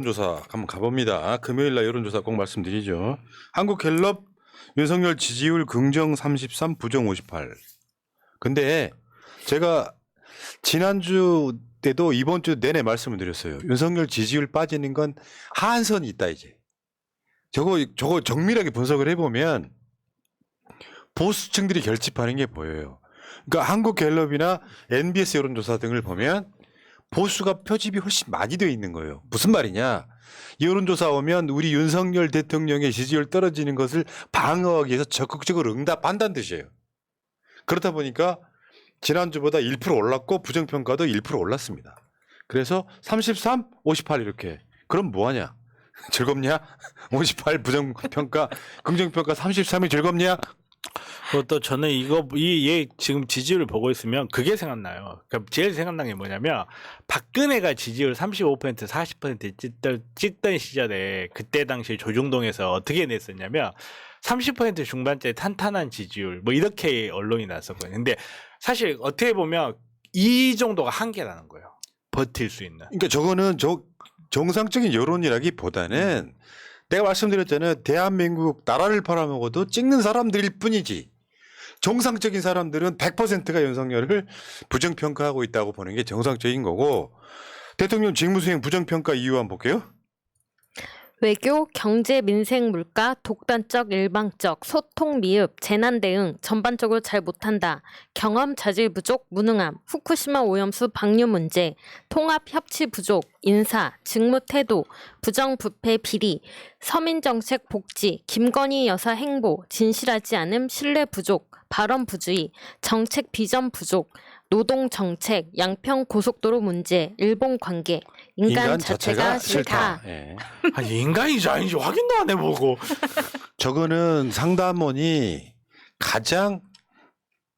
조사 한번 가봅니다. 금요일 날 여론조사 꼭 말씀드리죠. 한국갤럽 윤석열 지지율 긍정 33, 부정 58. 근데 제가 지난주 때도 이번 주 내내 말씀을 드렸어요. 윤석열 지지율 빠지는 건 하한선이 있다 이제. 저거 정밀하게 분석을 해보면 보수층들이 결집하는 게 보여요. 그러니까 한국갤럽이나 NBS 여론조사 등을 보면 보수가 표집이 훨씬 많이 돼 있는 거예요. 무슨 말이냐? 여론조사 오면 우리 윤석열 대통령의 지지율 떨어지는 것을 방어하기 위해서 적극적으로 응답한다는 뜻이에요. 그렇다 보니까 지난주보다 1% 올랐고 부정평가도 1% 올랐습니다. 그래서 33, 58 이렇게. 그럼 뭐하냐? 즐겁냐? 58 부정평가, 긍정평가 33이 즐겁냐? 또 저는 얘 지금 지지율을 보고 있으면 그게 생각나요. 그러니까 제일 생각난 게 뭐냐면 박근혜가 지지율 35% 40% 찍던 시절에 그때 당시 조중동에서 어떻게 냈었냐면 30% 중반대 탄탄한 지지율 뭐 이렇게 언론이 났었거든요. 근데 사실 어떻게 보면 이 정도가 한계라는 거예요. 버틸 수 있는. 그러니까 저거는 정상적인 여론이라기보다는 내가 말씀드렸잖아요. 대한민국 나라를 팔아먹어도 찍는 사람들일 뿐이지. 정상적인 사람들은 100%가 윤석열을 부정평가하고 있다고 보는 게 정상적인 거고, 대통령 직무수행 부정평가 이유 한번 볼게요. 외교, 경제, 민생, 물가, 독단적, 일방적, 소통 미흡, 재난 대응 전반적으로 잘 못한다. 경험, 자질 부족, 무능함, 후쿠시마 오염수 방류 문제, 통합 협치 부족, 인사, 직무 태도, 부정부패 비리, 서민정책 복지, 김건희 여사 행보, 진실하지 않음, 신뢰 부족, 발언 부주의, 정책 비전 부족, 노동 정책, 양평 고속도로 문제, 일본 관계, 인간 자체가 싫다. 예. 아니 인간인지 아닌지 확인도 안 해보고. 저거는 상담원이 가장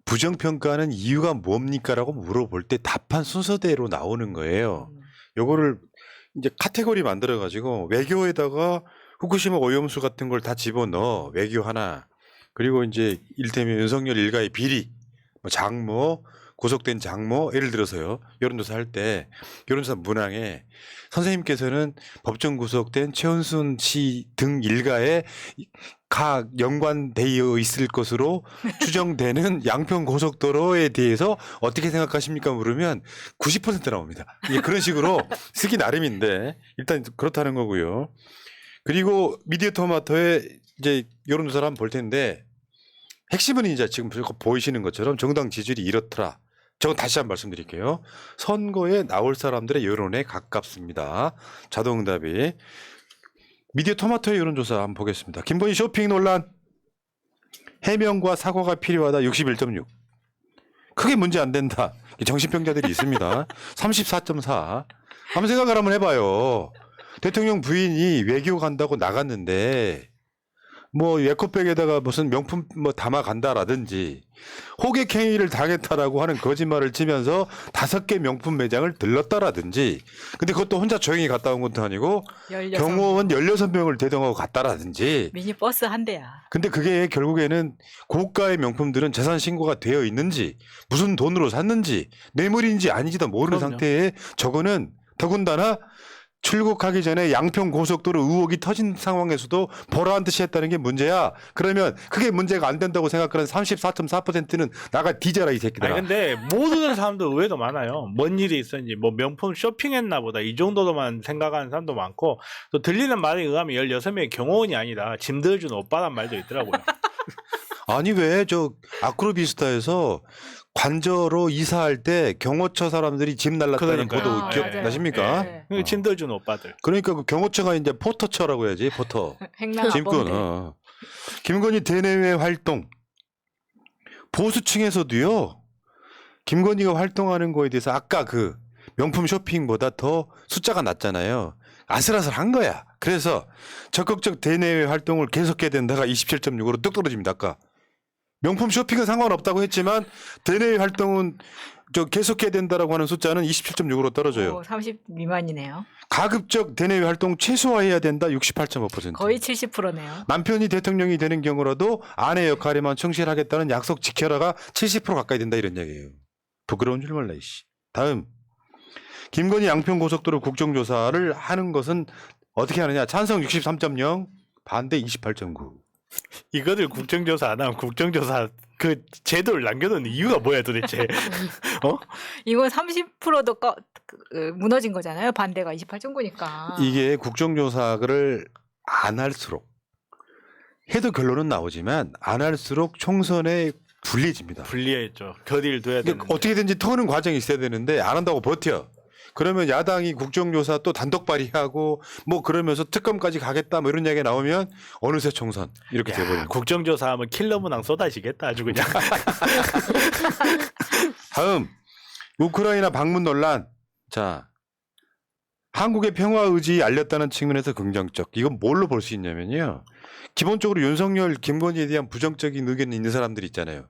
부정평가하는 이유가 뭡니까라고 물어볼 때 답한 순서대로 나오는 거예요. 요거를 이제 카테고리 만들어 가지고 외교에다가 후쿠시마 오염수 같은 걸 다 집어넣어. 외교 하나. 그리고 이제 일테면 윤석열 일가의 비리, 뭐 장모, 구속된 장모, 예를 들어서요. 여론조사 할 때 여론조사 문항에 선생님께서는 법정 구속된 최은순 씨 등 일가에 각 연관되어 있을 것으로 추정되는 양평 고속도로에 대해서 어떻게 생각하십니까? 물으면 90% 나옵니다. 예, 그런 식으로 쓰기 나름인데 일단 그렇다는 거고요. 그리고 미디어 토마토에 이제 여론조사를 한번 볼 텐데 핵심은 이제 지금 보이시는 것처럼 정당 지지율이 이렇더라. 저건 다시 한번 말씀드릴게요. 선거에 나올 사람들의 여론에 가깝습니다. 자동응답이. 미디어 토마토의 여론조사 한번 보겠습니다. 김건희 쇼핑 논란. 해명과 사과가 필요하다 61.6. 크게 문제 안 된다. 정신병자들이 있습니다. 34.4. 한번 생각을 한번 해봐요. 대통령 부인이 외교 간다고 나갔는데 뭐 에코백에다가 무슨 명품 뭐 담아 간다라든지 호객행위를 당했다라고 하는 거짓말을 치면서 5개 명품 매장을 들렀다라든지 근데 그것도 혼자 조용히 갔다 온 것도 아니고 16명. 경호원 16명을 대동하고 갔다라든지 미니버스 한 대야. 근데 그게 결국에는 고가의 명품들은 재산 신고가 되어 있는지 무슨 돈으로 샀는지 뇌물인지 아닌지도 모르는 그럼요. 상태에 저거는 더군다나 출국하기 전에 양평 고속도로 의혹이 터진 상황에서도 보라한 듯이 했다는 게 문제야. 그러면 그게 문제가 안 된다고 생각하는 34.4%는 나가 뒤져라 이 새끼들아. 아니 근데 모르는 사람도 의외로 많아요. 뭔 일이 있었는지 뭐 명품 쇼핑했나 보다 이 정도로만 생각하는 사람도 많고 또 들리는 말에 의하면 16명의 경호원이 아니라 짐 들어준 오빠란 말도 있더라고요. 아니 왜 저 아크로비스타에서 관저로 이사할 때 경호처 사람들이 짐 날랐다는 그러니까요. 보도 아, 기억나십니까? 맞아요. 네. 짐 들어준 오빠들. 그러니까 그 경호처가 이제 포터처라고 해야지 포터. 행랑 짐꾼. 아범들. 김건희 대내외 활동 보수층에서도요. 김건희가 활동하는 거에 대해서 아까 그 명품 쇼핑보다 더 숫자가 낮잖아요. 아슬아슬한 거야. 그래서 적극적 대내외 활동을 계속해야 된다가 27.6으로 뚝 떨어집니다. 아까 명품 쇼핑은 상관없다고 했지만 대내외 활동은 저 계속해야 된다라고 하는 숫자는 27.6으로 떨어져요. 30 미만이네요. 가급적 대내외 활동 최소화해야 된다 68.5%. 거의 70%네요. 남편이 대통령이 되는 경우라도 아내 역할에만 충실하겠다는 약속 지켜라가 70% 가까이 된다 이런 얘기예요. 부끄러운 줄 몰라 이씨. 다음 김건희 양평고속도로 국정조사를 하는 것은 어떻게 하느냐. 찬성 63.0, 반대 28.9. 이거를 국정조사 안 하면 국정조사 그 제도를 남겨놓는 이유가 뭐야 도대체? 이건 30%도 무너진 거잖아요. 반대가 28.9니까. 이게 국정조사를 안 할수록 해도 결론은 나오지만 안 할수록 총선에 불리해집니다. 불리했죠. 겨딜둬야 되는데. 어떻게든지 터는 과정이 있어야 되는데 안 한다고 버텨. 그러면 야당이 국정조사 또 단독 발의하고 뭐 그러면서 특검까지 가겠다 뭐 이런 이야기가 나오면 어느새 총선 이렇게 돼버려요. 국정조사하면 킬러 문항 쏟아지겠다 아주 그냥. 다음 우크라이나 방문 논란. 자, 한국의 평화 의지 알렸다는 측면에서 긍정적. 이건 뭘로 볼 수 있냐면요. 기본적으로 윤석열, 김건희에 대한 부정적인 의견이 있는 사람들이 있잖아요.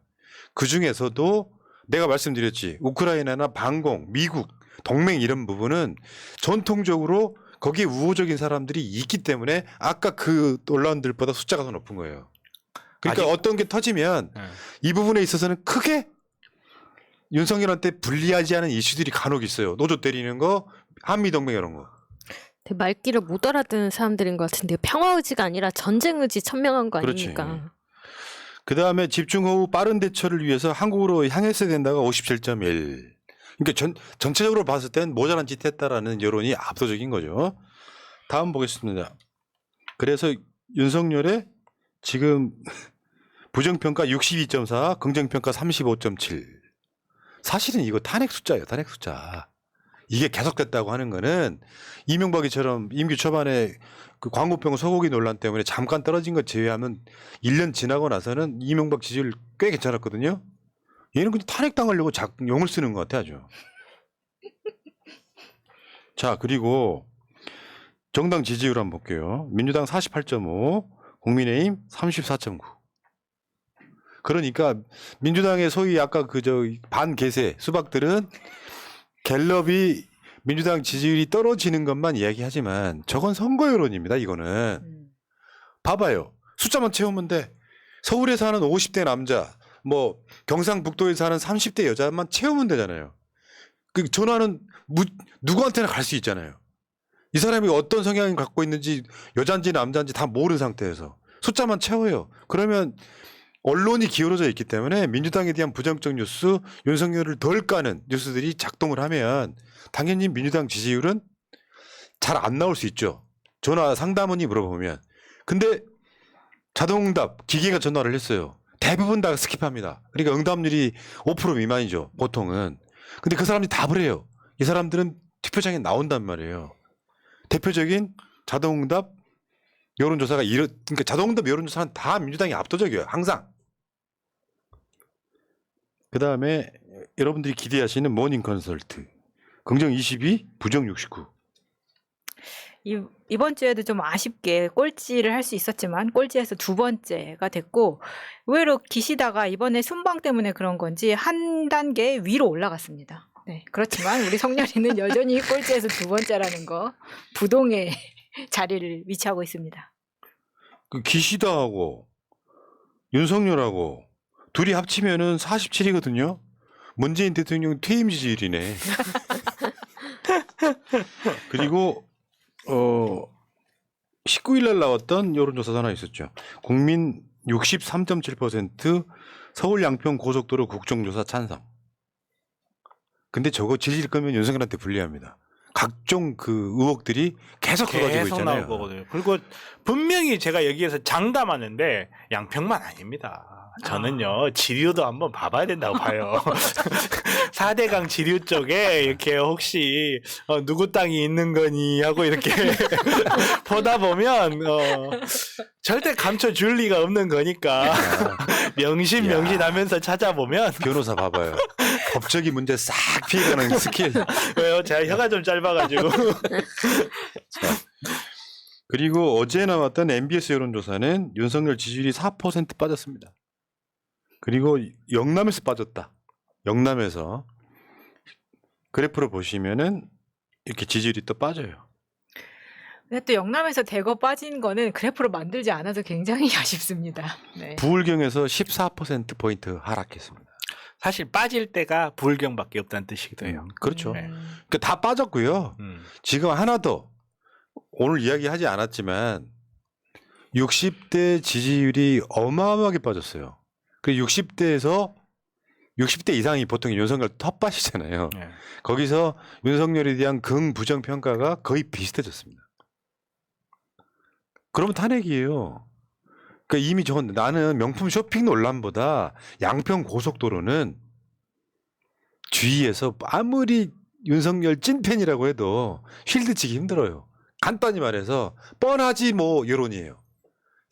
그 중에서도 내가 말씀드렸지. 우크라이나나 방공, 미국, 동맹 이런 부분은 전통적으로 거기에 우호적인 사람들이 있기 때문에 아까 그 논란들보다 숫자가 더 높은 거예요. 그러니까 아직- 어떤 게 터지면 네. 이 부분에 있어서는 크게 윤석열한테 불리하지 않은 이슈들이 간혹 있어요. 노조 때리는 거, 한미동맹 이런 거. 되게 말귀를 못 알아듣는 사람들인 것 같은데 평화 의지가 아니라 전쟁 의지 천명한 거 그렇지. 아닙니까? 그 다음에 집중 호우 빠른 대처를 위해서 한국으로 향했어야 된다가 57.1. 그러니까 전체적으로 봤을 땐 모자란 짓 했다라는 여론이 압도적인 거죠. 다음 보겠습니다. 그래서 윤석열의 지금 부정평가 62.4, 긍정평가 35.7. 사실은 이거 탄핵 숫자예요. 탄핵 숫자. 이게 계속됐다고 하는 거는 이명박이처럼 임기 초반에 그 광우병 소고기 논란 때문에 잠깐 떨어진 것 제외하면 1년 지나고 나서는 이명박 지지율 꽤 괜찮았거든요. 얘는 그냥 탄핵당하려고 용을 쓰는 것 같아 아주. 자, 그리고 정당 지지율 한번 볼게요. 민주당 48.5, 국민의힘 34.9. 그러니까 민주당의 소위 아까 반개세 수박들은 갤럽이 민주당 지지율이 떨어지는 것만 이야기하지만 저건 선거 여론입니다. 이거는. 봐봐요. 숫자만 채우면 돼. 서울에 사는 50대 남자, 뭐 경상북도에 사는 30대 여자만 채우면 되잖아요. 그 전화는 누구한테나 갈 수 있잖아요. 이 사람이 어떤 성향을 갖고 있는지 여잔지 남잔지 다 모르는 상태에서 숫자만 채워요. 그러면 언론이 기울어져 있기 때문에 민주당에 대한 부정적 뉴스, 윤석열을 덜 까는 뉴스들이 작동을 하면 당연히 민주당 지지율은 잘 안 나올 수 있죠. 전화 상담원이 물어보면. 근데 자동응답 기계가 전화를 했어요. 대부분 다 스킵합니다. 그러니까 응답률이 5% 미만이죠. 보통은. 근데 그 사람들이 답을 해요. 이 사람들은 투표장에 나온단 말이에요. 대표적인 자동응답 여론조사가 그러니까 자동응답 여론조사는 다 민주당이 압도적이에요. 항상. 그 다음에 여러분들이 기대하시는 모닝 컨설트. 긍정 22, 부정 69. 이번 주에도 좀 아쉽게 꼴찌를 할 수 있었지만 꼴찌에서 두 번째가 됐고 의외로 기시다가 이번에 순방 때문에 그런 건지 한 단계 위로 올라갔습니다. 네, 그렇지만 우리 성렬이는 여전히 꼴찌에서 두 번째라는 거 부동의 자리를 위치하고 있습니다. 그 기시다하고 윤석열하고 둘이 합치면은 47이거든요. 문재인 대통령 퇴임 지지율이네. 그리고 19일 날 나왔던 여론조사 하나 있었죠. 국민 63.7% 서울 양평 고속도로 국정조사 찬성. 근데 저거 지질 거면 윤석열한테 불리합니다. 각종 그 의혹들이 계속 커가지고 계속 있잖아요. 나올 거거든요. 그리고 분명히 제가 여기에서 장담하는데 양평만 아닙니다. 저는요 지류도 한번 봐봐야 된다고 봐요. 4대강 지류 쪽에 이렇게 혹시 누구 땅이 있는 거니 하고 이렇게 보다 보면 절대 감춰줄 리가 없는 거니까 명심하면서 찾아보면 변호사 봐봐요. 법적인 문제 싹 피해가는 스킬. 왜요? 제가 혀가 좀 짧아가지고. 그리고 어제 나왔던 MBS 여론조사는 윤석열 지지율이 4% 빠졌습니다. 그리고 영남에서 빠졌다. 영남에서 그래프로 보시면은 이렇게 지지율이 또 빠져요. 근데 또 영남에서 대거 빠진 거는 그래프로 만들지 않아서 굉장히 아쉽습니다. 네. 부울경에서 14%포인트 하락했습니다. 사실 빠질 때가 부울경밖에 없다는 뜻이기도 해요. 그렇죠. 네. 그러니까 다 빠졌고요. 지금 하나 더 오늘 이야기하지 않았지만 60대 지지율이 어마어마하게 빠졌어요. 그 60대 이상이 보통 윤석열 텃밭이잖아요. 네. 거기서 윤석열에 대한 긍부정 평가가 거의 비슷해졌습니다. 그러면 탄핵이에요. 그러니까 이미 나는 명품 쇼핑 논란보다 양평 고속도로는 주위에서 아무리 윤석열 찐팬이라고 해도 쉴드 치기 힘들어요. 간단히 말해서 뻔하지 뭐 여론이에요.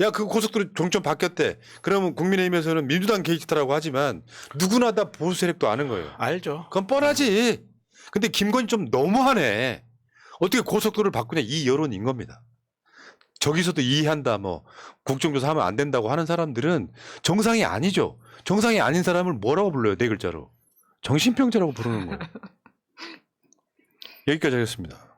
야, 그 고속도로 종점 바뀌었대. 그러면 국민의힘에서는 민주당 게이트라고 하지만 누구나 다 보수 세력도 아는 거예요. 알죠. 그건 뻔하지. 근데 김건희 좀 너무하네. 어떻게 고속도로를 바꾸냐 이 여론인 겁니다. 저기서도 이해한다 뭐 국정조사 하면 안 된다고 하는 사람들은 정상이 아니죠. 정상이 아닌 사람을 뭐라고 불러요? 네 글자로. 정신병자라고 부르는 거예요. 여기까지 하겠습니다.